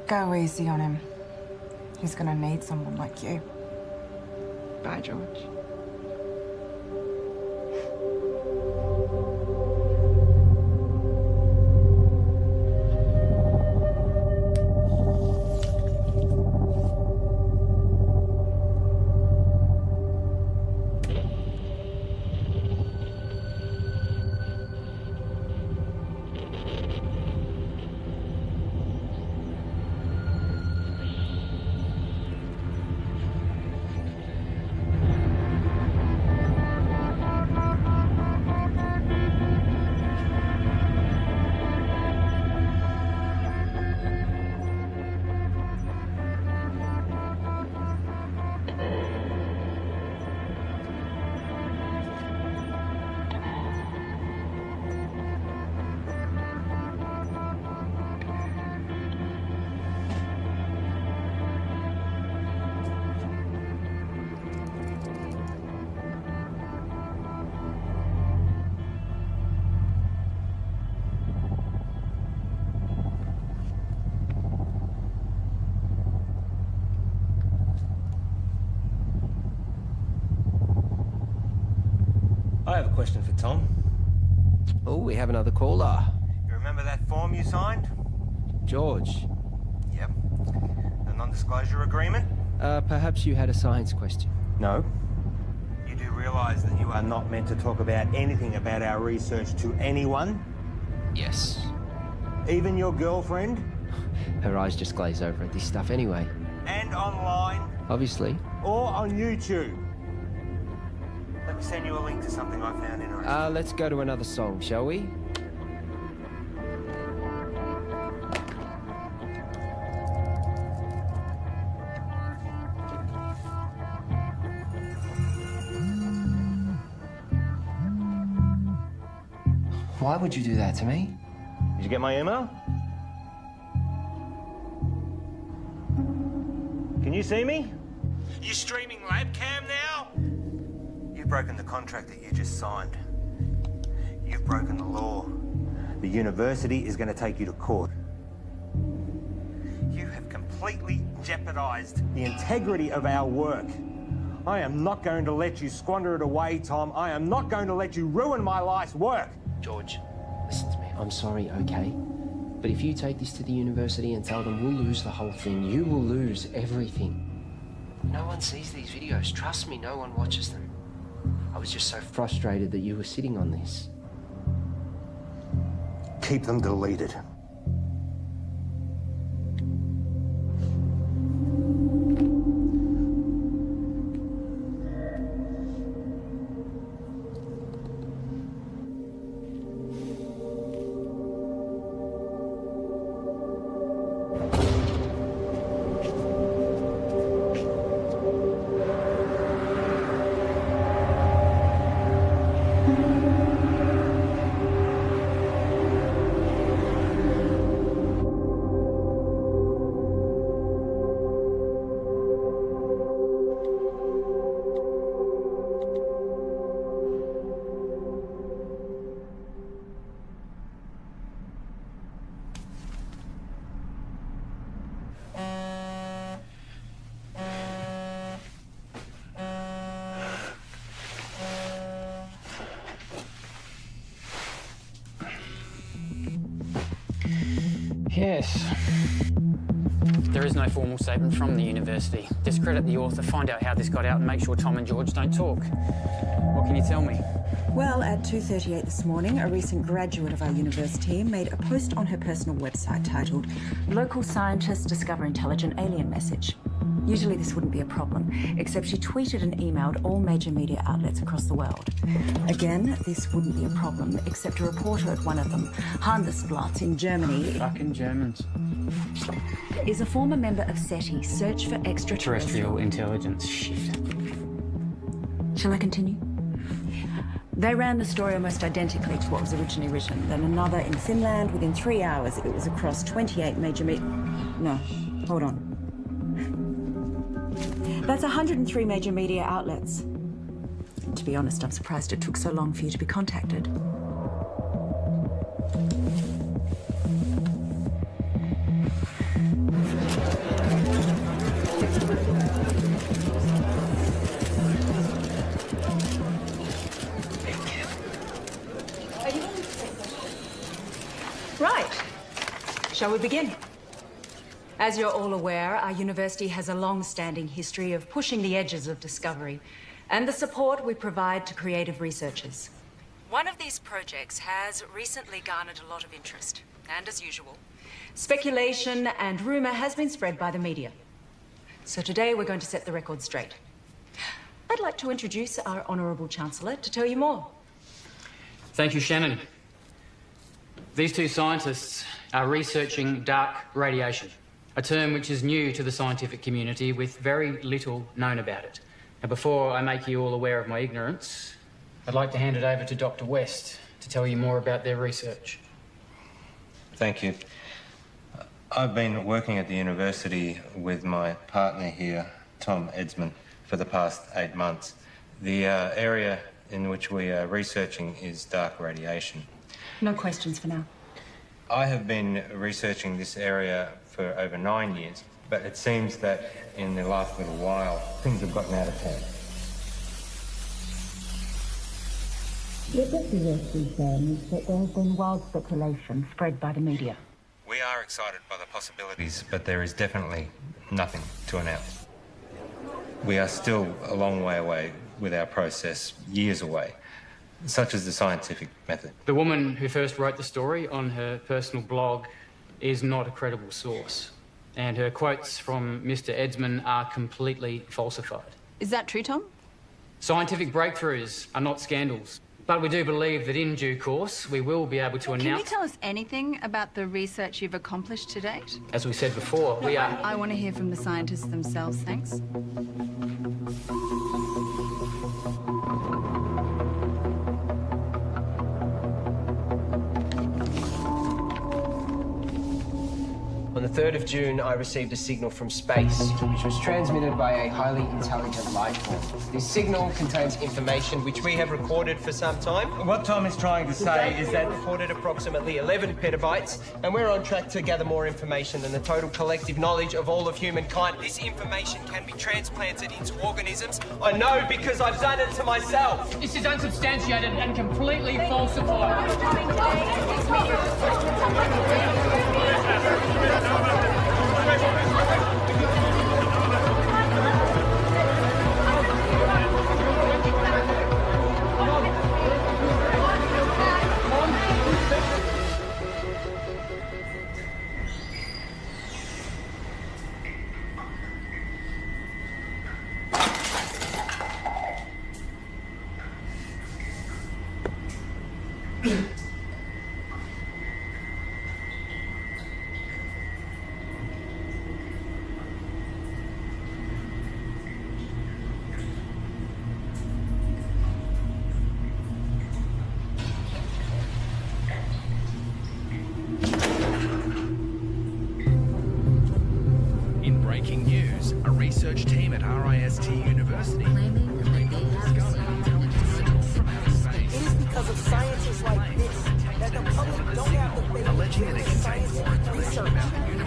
go easy on him. He's gonna need someone like you. Bye, George. I have a question for Tom. Oh, we have another caller. You remember that form you signed? George. Yep. The non-disclosure agreement? Perhaps you had a science question. No. You do realise that you are not meant to talk about anything about our research to anyone? Yes. Even your girlfriend? Her eyes just glaze over at this stuff anyway. And online? Obviously. Or on YouTube? Let me send you a link to something I found interesting. Let's go to another song, shall we? Why would you do that to me? Did you get my email? Can you see me? You streaming labcam now? You've broken the contract that you just signed. You've broken the law. The university is going to take you to court. You have completely jeopardized the integrity of our work. I am not going to let you squander it away, Tom. I am not going to let you ruin my life's work. George, listen to me. I'm sorry, okay? But if you take this to the university and tell them we'll lose the whole thing, you will lose everything. No one sees these videos. Trust me, no one watches them. I was just so frustrated that you were sitting on this. Keep them deleted. Yes. There is no formal statement from the university. Discredit the author, find out how this got out, and make sure Tom and George don't talk. What can you tell me? Well, at 2:38 this morning, a recent graduate of our university made a post on her personal website titled "Local Scientists Discover Intelligent Alien Message." Usually this wouldn't be a problem, except she tweeted and emailed all major media outlets across the world. Again, this wouldn't be a problem, except a reporter at one of them, Handelsblatt in Germany... Fucking Germans. ...is a former member of SETI, Search for Extraterrestrial Intelligence. Shit. Shall I continue? They ran the story almost identically to what was originally written. Then another in Finland. Within 3 hours, it was across 28 major No, hold on. That's 103 major media outlets. And to be honest, I'm surprised it took so long for you to be contacted. Right. Shall we begin? As you're all aware, our university has a long-standing history of pushing the edges of discovery and the support we provide to creative researchers. One of these projects has recently garnered a lot of interest, and as usual, speculation and rumor has been spread by the media. So today we're going to set the record straight. I'd like to introduce our Honourable Chancellor to tell you more. Thank you, Shannon. These two scientists are researching dark radiation, a term which is new to the scientific community with very little known about it. Now, before I make you all aware of my ignorance, I'd like to hand it over to Dr. West to tell you more about their research. Thank you. I've been working at the university with my partner here, Tom Edsman, for the past 8 months. The area in which we are researching is dark radiation. No questions for now. I have been researching this area for over 9 years, but it seems that in the last little while, things have gotten out of hand. What Dr. West is saying is that there has been wild speculation spread by the media. We are excited by the possibilities, but there is definitely nothing to announce. We are still a long way away with our process, years away, such as the scientific method. The woman who first wrote the story on her personal blog is not a credible source, and her quotes from Mr. Edsman are completely falsified. Is that true, Tom? Scientific breakthroughs are not scandals, but we do believe that in due course we will be able to announce... Can you tell us anything about the research you've accomplished to date? As we said before, we are... I want to hear from the scientists themselves, thanks. On the 3rd of June, I received a signal from space, which was transmitted by a highly intelligent life form. This signal contains information which we have recorded for some time. What Tom is trying to say is that... recorded approximately 11 petabytes, and we're on track to gather more information than the total collective knowledge of all of humankind. This information can be transplanted into organisms. I know because I've done it to myself. This is unsubstantiated and completely falsified. research team at RIST University. It is because of sciences like this that the public don't have the faith Alleging that it contains research.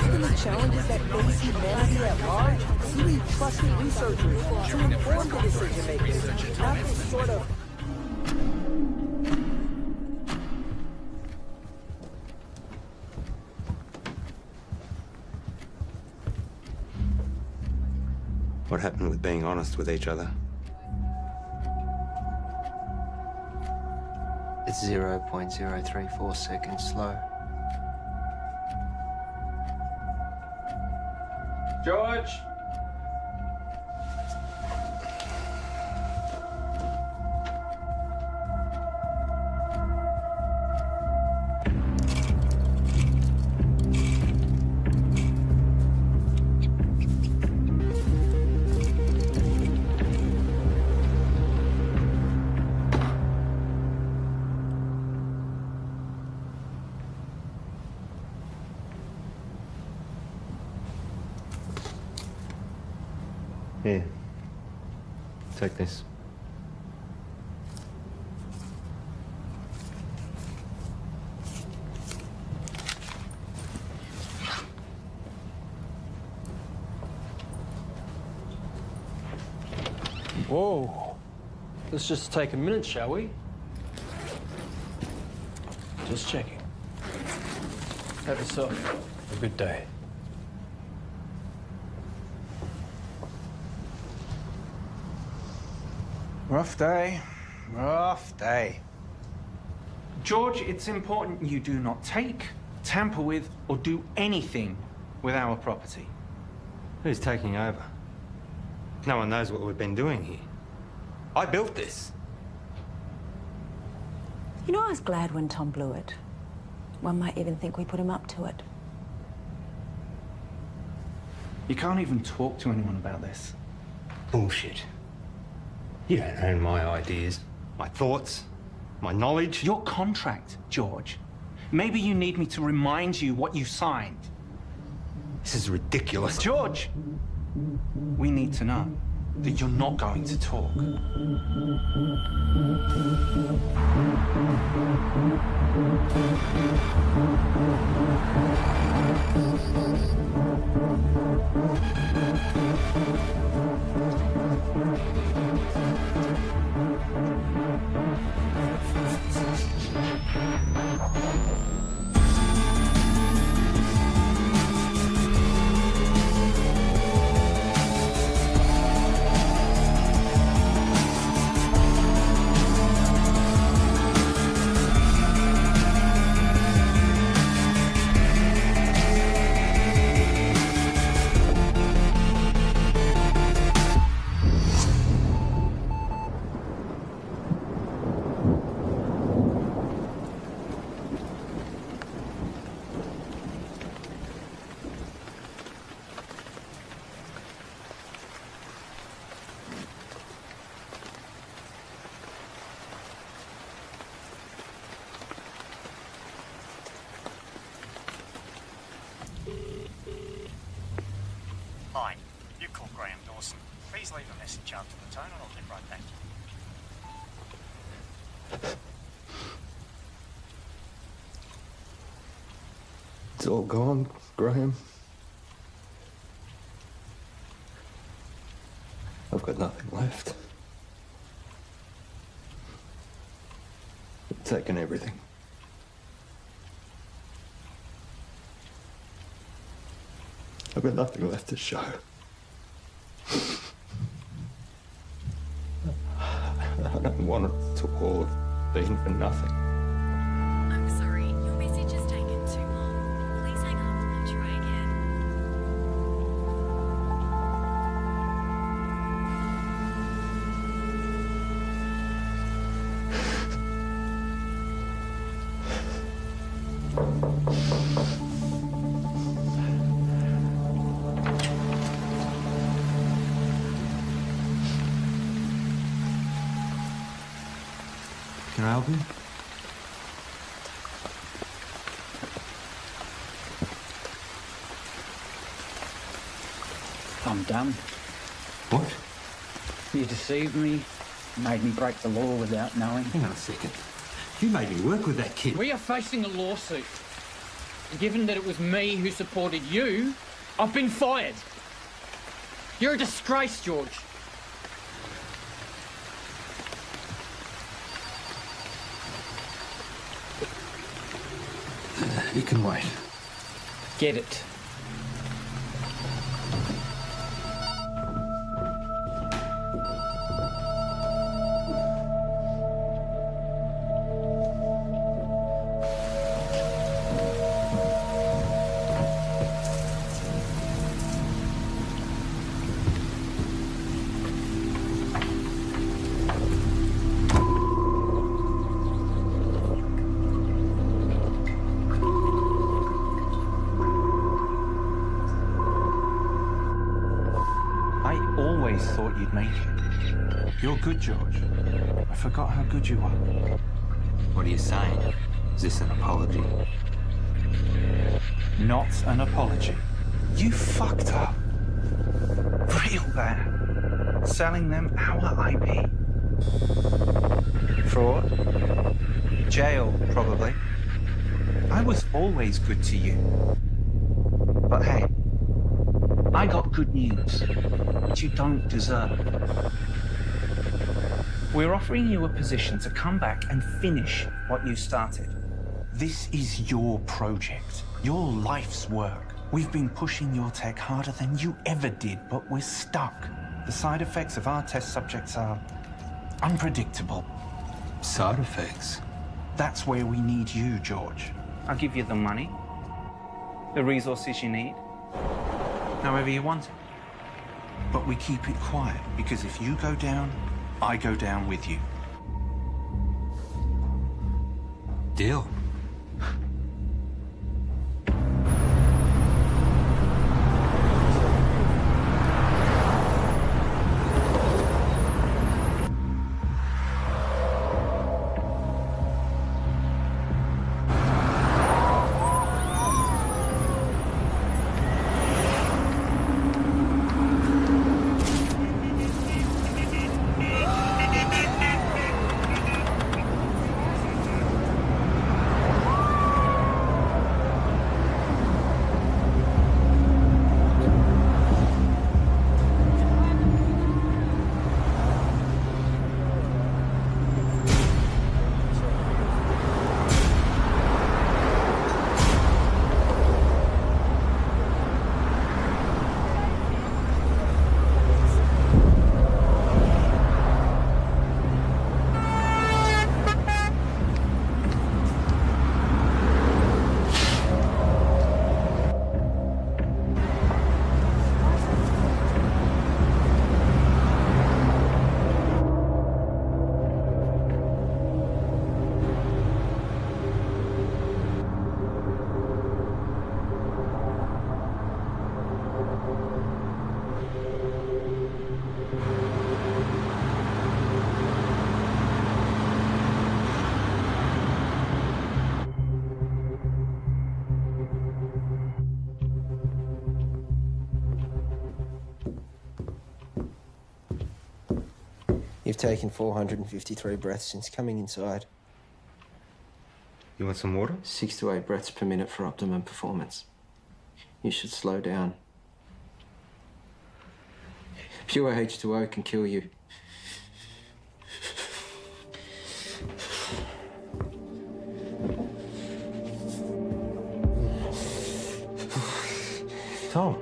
Given the challenges that face humanity at large, you need trusted researchers to inform the decision makers, not this sort of... What happened with being honest with each other? It's 0.034 seconds slow. George! Here. Take this. Whoa. Let's just take a minute, shall we? Just checking. Have yourself a good day. Rough day. Rough day. George, it's important you do not take, tamper with, or do anything with our property. Who's taking over? No one knows what we've been doing here. I built this. You know, I was glad when Tom blew it. One might even think we put him up to it. You can't even talk to anyone about this. Bullshit. You don't own my ideas, my thoughts, my knowledge. Your contract, George. Maybe you need me to remind you what you signed. This is ridiculous. George! We need to know that you're not going to talk. Hi, you call Graham Dawson. Please leave a message after the tone and I'll get right back to you. It's all gone, Graham. I've got nothing left. They've taken everything. I've got nothing left to show. I don't want it to all have been for nothing. I'm sorry, your message has taken too long. Please hang up and try again. Can I help you? I'm done. What? You deceived me, made me break the law without knowing. Hang on a second. You made me work with that kid. We are facing a lawsuit. Given that it was me who supported you, I've been fired. You're a disgrace, George. You can wait. Get it. thought you'd make it. You're good, George. I forgot how good you are. What are you saying? Is this an apology? Not an apology. You fucked up. Real bad. Selling them our IP. Fraud. Jail, probably. I was always good to you. But hey, I got good news, which you don't deserve. We're offering you a position to come back and finish what you started. This is your project, your life's work. We've been pushing your tech harder than you ever did, but we're stuck. The side effects of our test subjects are unpredictable. Side effects? That's where we need you, George. I'll give you the money, the resources you need, however you want it. But we keep it quiet, because if you go down, I go down with you. Deal. You've taken 453 breaths since coming inside. You want some water? 6 to 8 breaths per minute for optimum performance. You should slow down. Pure H2O can kill you. Tom.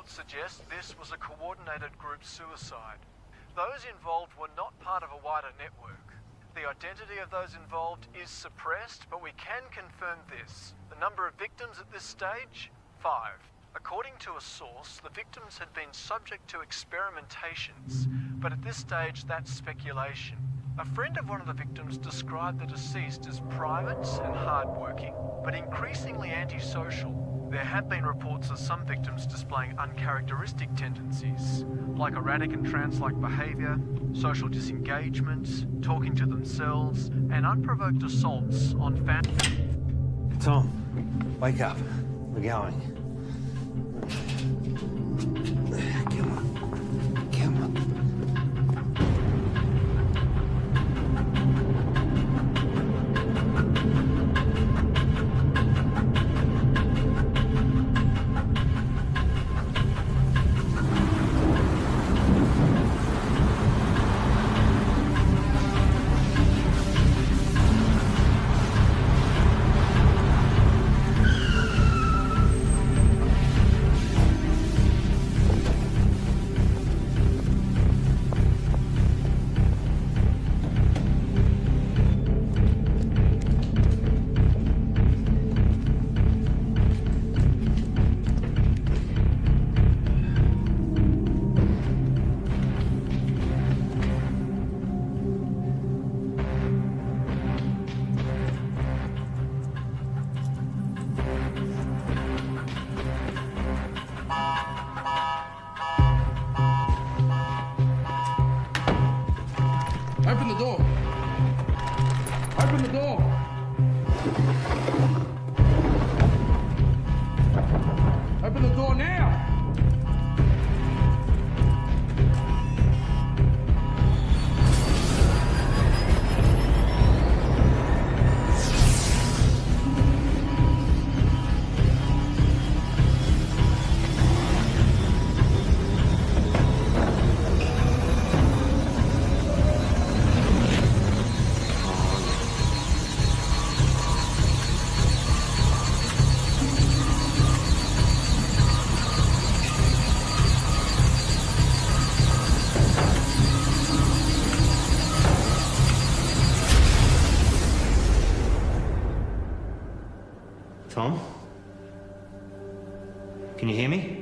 Suggest this was a coordinated group suicide. Those involved were not part of a wider network. The identity of those involved is suppressed, but we can confirm this. The number of victims at this stage? 5. According to a source, the victims had been subject to experimentations, but at this stage that's speculation. A friend of one of the victims described the deceased as private and hard-working, but increasingly antisocial. There have been reports of some victims displaying uncharacteristic tendencies, like erratic and trance-like behaviour, social disengagement, talking to themselves, and unprovoked assaults on family. Tom. Wake up. We're going. Come on. Come on. Open the door. Open the door. Open the door now. Tom? Can you hear me?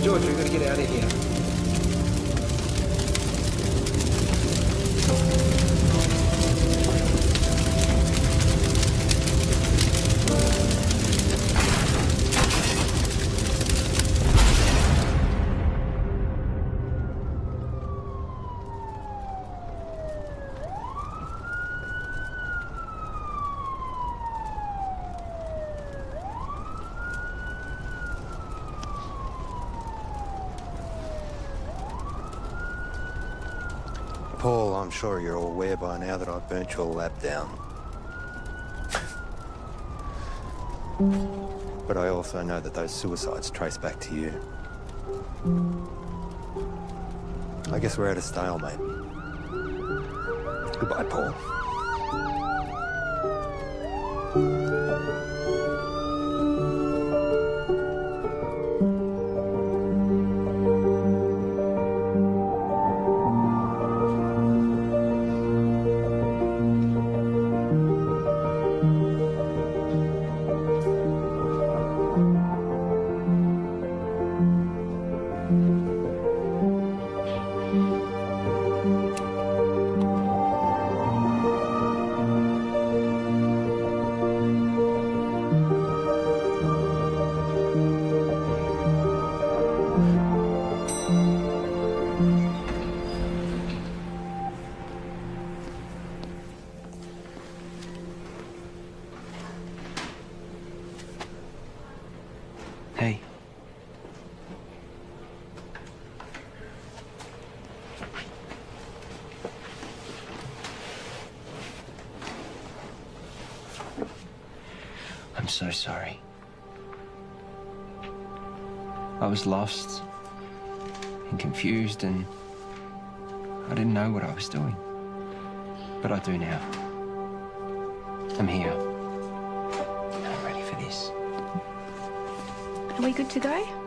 George, we've got to get out of here. Paul, I'm sure you're all aware by now that I've burnt your lab down. But I also know that those suicides trace back to you. I guess we're at a stalemate. Goodbye, Paul. I'm so sorry. I was lost and confused, and I didn't know what I was doing. But I do now. I'm here. I'm ready for this. Are we good to go?